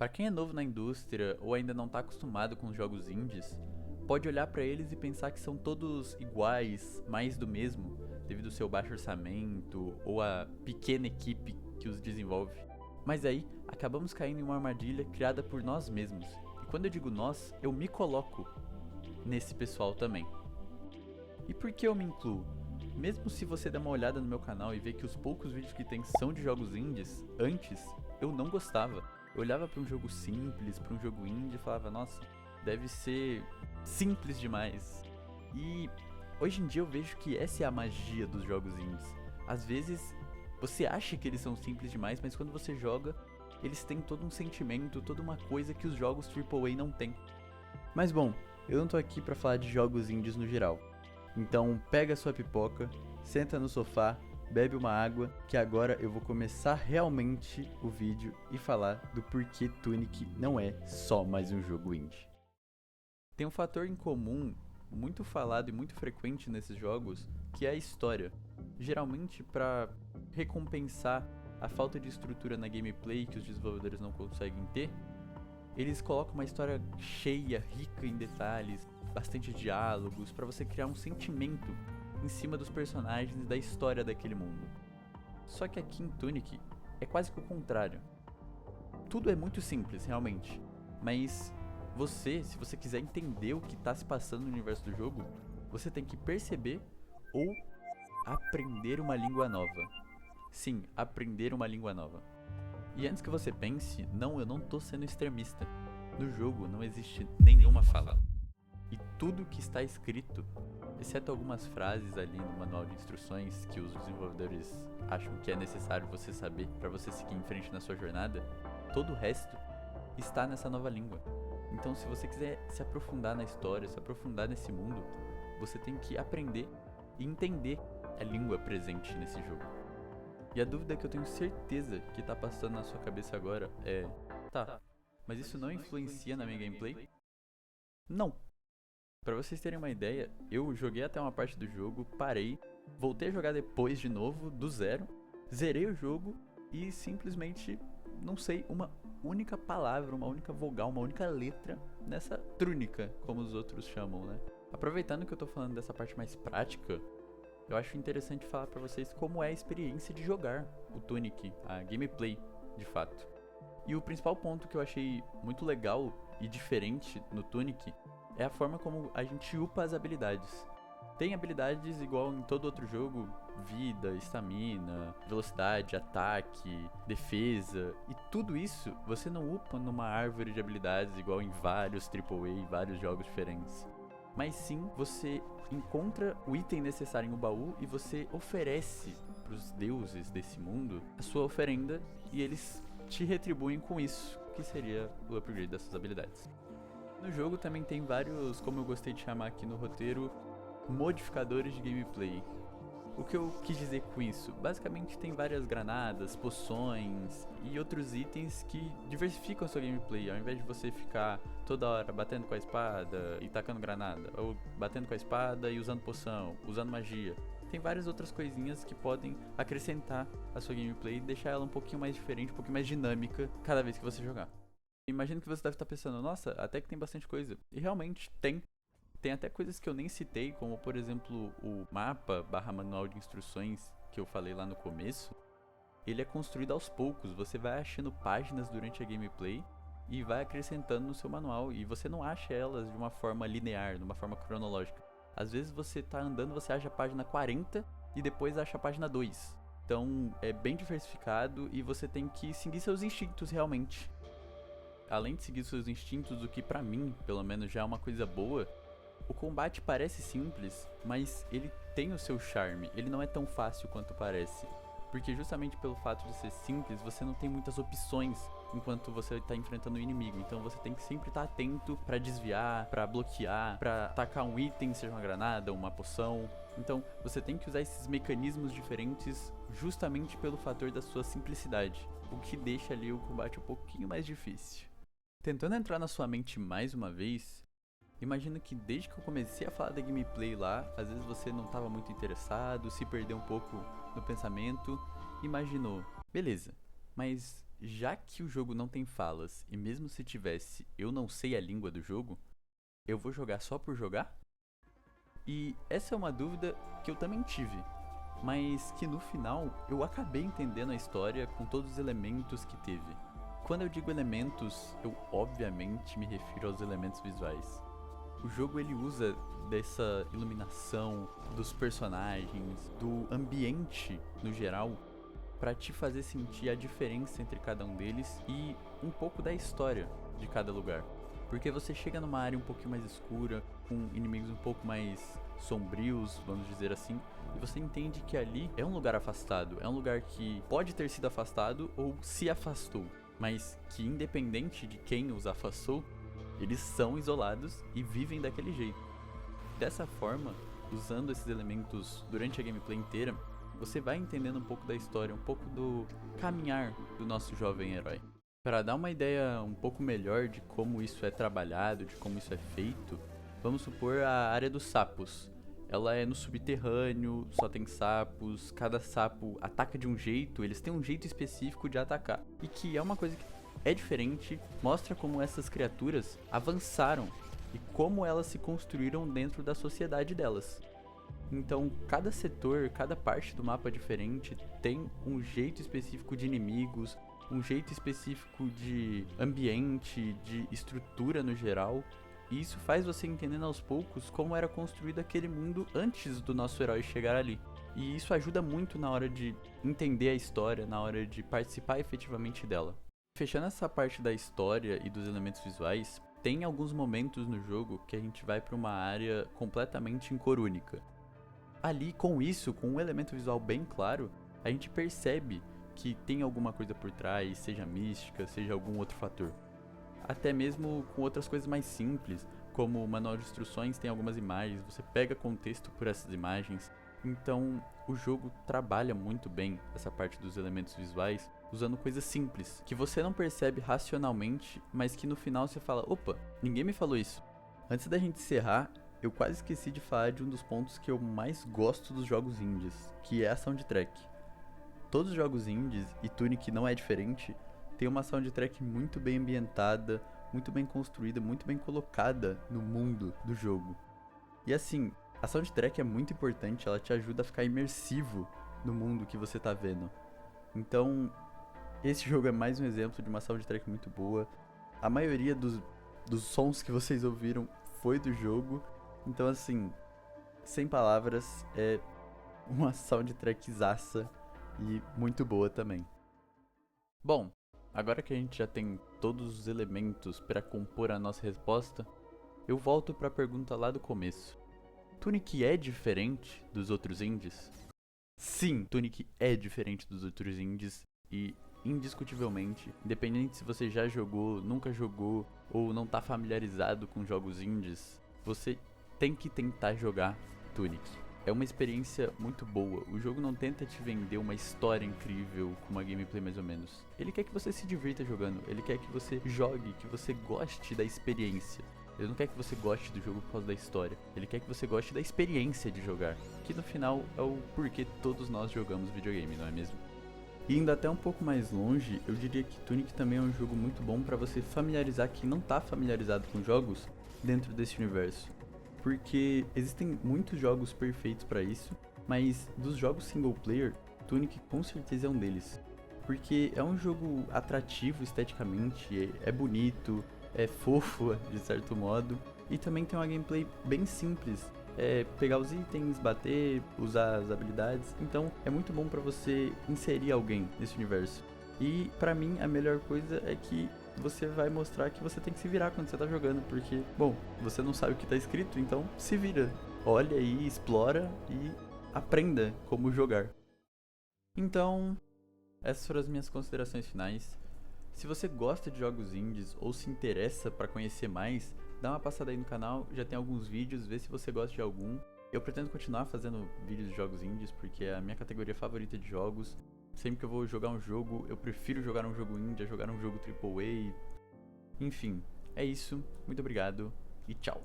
Para quem é novo na indústria ou ainda não está acostumado com os jogos indies, pode olhar para eles e pensar que são todos iguais, mais do mesmo, devido ao seu baixo orçamento ou à pequena equipe que os desenvolve. Mas aí, acabamos caindo em uma armadilha criada por nós mesmos. E quando eu digo nós, eu me coloco nesse pessoal também. E por que eu me incluo? Mesmo se você der uma olhada no meu canal e ver que os poucos vídeos que tem são de jogos indies, antes eu não gostava. Eu olhava para um jogo simples, para um jogo indie e falava, nossa, deve ser simples demais. E hoje em dia eu vejo que essa é a magia dos jogos indies. Às vezes você acha que eles são simples demais, mas quando você joga, eles têm todo um sentimento, toda uma coisa que os jogos AAA não têm. Mas bom, eu não tô aqui pra falar de jogos indies no geral. Então pega a sua pipoca, senta no sofá, bebe uma água, que agora eu vou começar realmente o vídeo e falar do porquê Tunic não é só mais um jogo indie. Tem um fator em comum muito falado e muito frequente nesses jogos, que é a história. Geralmente para recompensar a falta de estrutura na gameplay que os desenvolvedores não conseguem ter, eles colocam uma história cheia, rica em detalhes, bastante diálogos, para você criar um sentimento em cima dos personagens e da história daquele mundo. Só que aqui em Tunic é quase que o contrário. Tudo é muito simples, realmente, mas você, se você quiser entender o que está se passando no universo do jogo, você tem que perceber ou aprender uma língua nova. Sim, aprender uma língua nova. E antes que você pense, não, eu não tô sendo extremista. No jogo não existe nenhuma fala. E tudo que está escrito, exceto algumas frases ali no manual de instruções que os desenvolvedores acham que é necessário você saber para você seguir em frente na sua jornada, todo o resto está nessa nova língua. Então, se você quiser se aprofundar na história, se aprofundar nesse mundo, você tem que aprender e entender a língua presente nesse jogo. E a dúvida que eu tenho certeza que tá passando na sua cabeça agora é: tá, mas isso não influencia na minha gameplay? Não. Pra vocês terem uma ideia, eu joguei até uma parte do jogo, parei, voltei a jogar depois de novo, do zero, zerei o jogo e simplesmente não sei uma única palavra, uma única vogal, uma única letra nessa trúnica, como os outros chamam, né? Aproveitando que eu tô falando dessa parte mais prática, eu acho interessante falar pra vocês como é a experiência de jogar o Tunic, a gameplay, de fato. E o principal ponto que eu achei muito legal e diferente no Tunic é a forma como a gente upa as habilidades. Tem habilidades igual em todo outro jogo, vida, estamina, velocidade, ataque, defesa, e tudo isso você não upa numa árvore de habilidades igual em vários AAA e vários jogos diferentes. Mas sim, você encontra o item necessário em um baú e você oferece para os deuses desse mundo a sua oferenda e eles te retribuem com isso, que seria o upgrade das suas habilidades. No jogo também tem vários, como eu gostei de chamar aqui no roteiro, modificadores de gameplay. O que eu quis dizer com isso? Basicamente tem várias granadas, poções e outros itens que diversificam a sua gameplay. Ao invés de você ficar toda hora batendo com a espada e tacando granada, ou batendo com a espada e usando poção, usando magia. Tem várias outras coisinhas que podem acrescentar a sua gameplay e deixar ela um pouquinho mais diferente, um pouquinho mais dinâmica cada vez que você jogar. Imagino que você deve estar pensando, nossa, até que tem bastante coisa. E realmente tem. Tem até coisas que eu nem citei, como por exemplo o mapa / manual de instruções que eu falei lá no começo. Ele é construído aos poucos, você vai achando páginas durante a gameplay e vai acrescentando no seu manual. E você não acha elas de uma forma linear, de uma forma cronológica. Às vezes você tá andando, você acha a página 40 e depois acha a página 2. Então é bem diversificado e você tem que seguir seus instintos realmente. Além de seguir seus instintos, o que pra mim, pelo menos, já é uma coisa boa, o combate parece simples, mas ele tem o seu charme, ele não é tão fácil quanto parece. Porque justamente pelo fato de ser simples, você não tem muitas opções enquanto você está enfrentando o inimigo. Então você tem que sempre estar atento pra desviar, pra bloquear, pra atacar um item, seja uma granada, uma poção. Então você tem que usar esses mecanismos diferentes justamente pelo fator da sua simplicidade, o que deixa ali o combate um pouquinho mais difícil. Tentando entrar na sua mente mais uma vez, imagino que desde que eu comecei a falar da gameplay lá, às vezes você não estava muito interessado, se perdeu um pouco no pensamento, imaginou, beleza, mas já que o jogo não tem falas, e mesmo se tivesse, eu não sei a língua do jogo, eu vou jogar só por jogar? E essa é uma dúvida que eu também tive, mas que no final eu acabei entendendo a história com todos os elementos que teve. Quando eu digo elementos, eu obviamente me refiro aos elementos visuais. O jogo ele usa dessa iluminação, dos personagens, do ambiente no geral, para te fazer sentir a diferença entre cada um deles e um pouco da história de cada lugar. Porque você chega numa área um pouquinho mais escura, com inimigos um pouco mais sombrios, vamos dizer assim, e você entende que ali é um lugar afastado, é um lugar que pode ter sido afastado ou se afastou, mas que independente de quem os afastou, eles são isolados e vivem daquele jeito. Dessa forma, usando esses elementos durante a gameplay inteira, você vai entendendo um pouco da história, um pouco do caminhar do nosso jovem herói. Para dar uma ideia um pouco melhor de como isso é trabalhado, de como isso é feito, vamos supor a área dos sapos. Ela é no subterrâneo, só tem sapos, cada sapo ataca de um jeito, eles têm um jeito específico de atacar. E que é uma coisa que é diferente, mostra como essas criaturas avançaram e como elas se construíram dentro da sociedade delas. Então, cada setor, cada parte do mapa diferente tem um jeito específico de inimigos, um jeito específico de ambiente, de estrutura no geral. E isso faz você entendendo aos poucos como era construído aquele mundo antes do nosso herói chegar ali. E isso ajuda muito na hora de entender a história, na hora de participar efetivamente dela. Fechando essa parte da história e dos elementos visuais, tem alguns momentos no jogo que a gente vai para uma área completamente incorúnica. Ali, com isso, com um elemento visual bem claro, a gente percebe que tem alguma coisa por trás, seja mística, seja algum outro fator. Até mesmo com outras coisas mais simples, como o manual de instruções tem algumas imagens, você pega contexto por essas imagens. Então, o jogo trabalha muito bem essa parte dos elementos visuais, usando coisas simples, que você não percebe racionalmente, mas que no final você fala, opa, ninguém me falou isso. Antes da gente encerrar, eu quase esqueci de falar de um dos pontos que eu mais gosto dos jogos indies, que é a soundtrack. Todos os jogos indies, e Tunic não é diferente, tem uma soundtrack muito bem ambientada, muito bem construída, muito bem colocada no mundo do jogo. E assim, a soundtrack é muito importante, ela te ajuda a ficar imersivo no mundo que você tá vendo. Então, esse jogo é mais um exemplo de uma soundtrack muito boa. A maioria dos sons que vocês ouviram foi do jogo. Então assim, sem palavras, é uma soundtrackzaça e muito boa também. Bom, agora que a gente já tem todos os elementos para compor a nossa resposta, eu volto para a pergunta lá do começo. Tunic é diferente dos outros indies? Sim, Tunic é diferente dos outros indies e indiscutivelmente, independente se você já jogou, nunca jogou ou não tá familiarizado com jogos indies, você tem que tentar jogar Tunic. É uma experiência muito boa. O jogo não tenta te vender uma história incrível com uma gameplay mais ou menos. Ele quer que você se divirta jogando. Ele quer que você jogue, que você goste da experiência. Ele não quer que você goste do jogo por causa da história. Ele quer que você goste da experiência de jogar. Que no final é o porquê todos nós jogamos videogame, não é mesmo? E indo até um pouco mais longe, eu diria que Tunic também é um jogo muito bom para você familiarizar quem não tá familiarizado com jogos dentro desse universo. Porque existem muitos jogos perfeitos para isso, mas dos jogos single player, Tunic com certeza é um deles. Porque é um jogo atrativo esteticamente, é bonito, é fofo de certo modo, e também tem uma gameplay bem simples. É pegar os itens, bater, usar as habilidades, então é muito bom para você inserir alguém nesse universo. E pra mim a melhor coisa é que você vai mostrar que você tem que se virar quando você tá jogando, porque, bom, você não sabe o que tá escrito, então se vira. Olha aí, explora e aprenda como jogar. Então, essas foram as minhas considerações finais. Se você gosta de jogos indies ou se interessa para conhecer mais, dá uma passada aí no canal, já tem alguns vídeos, vê se você gosta de algum. Eu pretendo continuar fazendo vídeos de jogos indies, porque é a minha categoria favorita de jogos. Sempre que eu vou jogar um jogo, eu prefiro jogar um jogo indie a jogar um jogo AAA. Enfim, é isso. Muito obrigado e tchau.